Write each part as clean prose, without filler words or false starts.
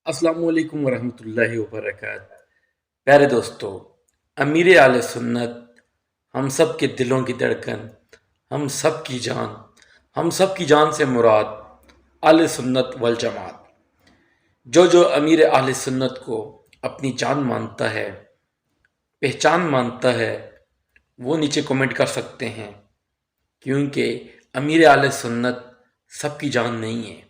السلام علیکم ورحمۃ اللہ وبرکاتہ۔ پیارے دوستو، امیر اہل سنت ہم سب کے دلوں کی دھڑکن، ہم سب کی جان، ہم سب کی جان سے مراد اہل سنت والجماعت۔ جو امیر اہل سنت کو اپنی جان مانتا ہے، پہچان مانتا ہے، وہ نیچے کمنٹ کر سکتے ہیں، کیونکہ امیر اہل سنت سب کی جان نہیں ہے۔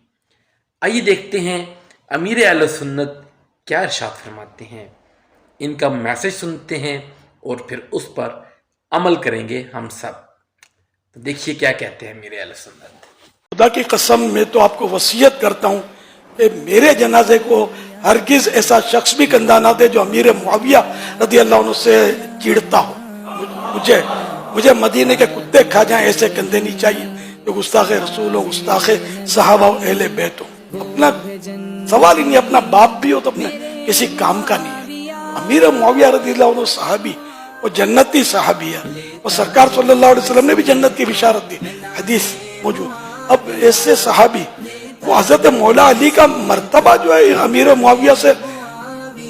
آئیے دیکھتے ہیں امیر اہل سنت کیا ارشاد فرماتے ہیں، ان کا میسج سنتے ہیں اور پھر اس پر عمل کریں گے ہم سب۔ تو دیکھیے کیا کہتے ہیں امیر اہل سنت۔ خدا کی قسم میں تو آپ کو وصیت کرتا ہوں کہ میرے جنازے کو ہرگز ایسا شخص بھی کندھا نہ دے جو امیر معاویہ رضی اللہ عنہ سے چڑھتا ہو۔ مجھے مدینے کے کتے کھا جائیں ایسے کندھے نہیں چاہیے جو گستاخ رسول ہو، گستاخ صحابہ و اہل بیت ہو۔ اپنا سوال ہی نہیں، اپنا باپ بھی ہو تو اپنے کسی کام کا نہیں ہے۔ امیر معاویہ رضی اللہ عنہ صحابی، وہ جنتی صحابی ہے، اور سرکار صلی اللہ علیہ وسلم نے بھی جنت کی بشارت دی، حدیث موجود۔ اب ایسے صحابی، وہ حضرت مولا علی کا مرتبہ جو ہے امیر معاویہ سے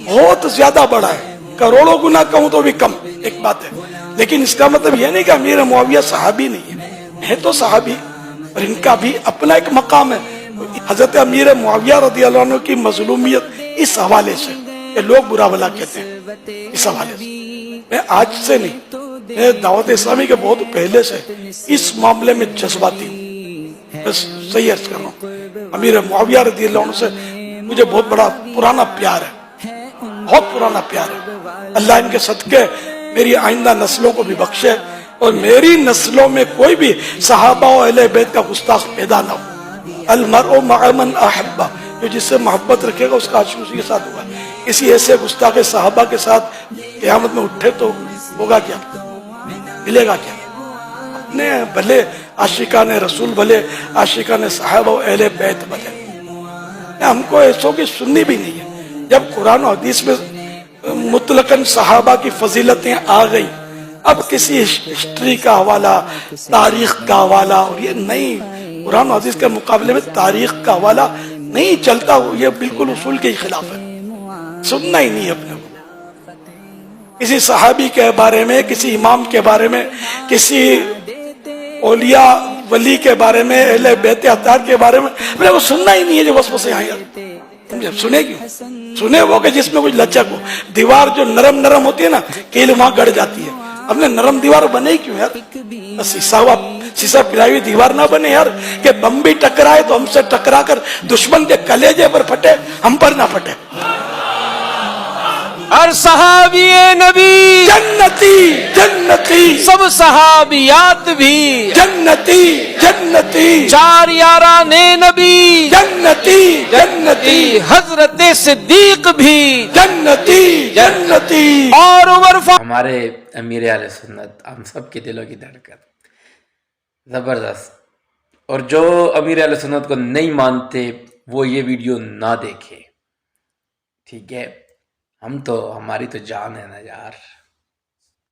بہت زیادہ بڑا ہے، کروڑوں گنا کہوں تو بھی کم ایک بات ہے، لیکن اس کا مطلب یہ نہیں کہ امیر معاویہ صحابی نہیں ہے تو صحابی، اور ان کا بھی اپنا ایک مقام ہے۔ حضرت امیر معاویہ رضی اللہ عنہ کی مظلومیت اس حوالے سے کہ لوگ برا بھلا کہتے ہیں، اس حوالے سے میں آج سے نہیں، میں دعوت اسلامی کے بہت پہلے سے اس معاملے میں جذباتی ہوں۔ بس صحیح عرض کر رہا ہوں، امیر معاویہ رضی اللہ عنہ سے مجھے بہت بڑا پرانا پیار ہے، بہت پرانا پیار ہے۔ اللہ ان کے صدقے میری آئندہ نسلوں کو بھی بخشے، اور میری نسلوں میں کوئی بھی صحابہ و اہل بیت کا گستاخ پیدا نہ ہو۔ المرء مع من احب، جو جس سے محبت رکھے گا اس کا عاشق اسی کے ساتھ ہوگا۔ کسی ایسے گستاخ صحابہ کے ساتھ قیامت میں اٹھے تو ہوگا کیا، ملے گا کیا؟ اپنے بھلے عاشقان رسول، بھلے عاشقان صحابہ و اہل بیت بھلے، ہم کو ایسوں کی سننی بھی نہیں ہے۔ جب قرآن و حدیث میں مطلقاً صحابہ کی فضیلتیں آ گئی، اب کسی ہسٹری کا حوالہ، تاریخ کا حوالہ، اور یہ نہیں، قرآن و حدیث کے مقابلے میں تاریخ کا حوالہ نہیں چلتا، یہ بالکل اصول کے خلاف ہے، سننا ہی نہیں اپنے کو۔ کسی صحابی کے بارے میں، کسی امام کے بارے میں، کسی اولیاء ولی کے بارے میں، اہل بیت اطہار کے بارے میں اپنے کو سننا ہی نہیں ہے، جو وسوسے آئیں یار سنے کیوں؟ سنے وہ کہ جس میں کچھ لچک ہو، دیوار جو نرم نرم ہوتی ہے نا، کیل وہاں گڑ جاتی ہے، ہم نے نرم دیوار بنے ہی کیوں یار؟ سیسا پلائی ہوئی دیوار نہ بنے یار، کہ بم بھی ٹکرائے تو ہم سے ٹکرا کر دشمن کے کلیجے پر پھٹے، ہم پر نہ پھٹے۔ ہر صحابی نبی جنتی جنتی، سب صحابیات بھی جنتی جنتی، چار یاران نبی جنتی جنتی، حضرت صدیق بھی جنتی جنتی، اور عمر ہمارے امیر اہل سنت ہم سب کے دلوں کی دھڑکن، زبردست۔ اور جو امیر اہل سنت کو نہیں مانتے وہ یہ ویڈیو نہ دیکھے، ٹھیک ہے؟ ہماری تو جان ہے نا یار۔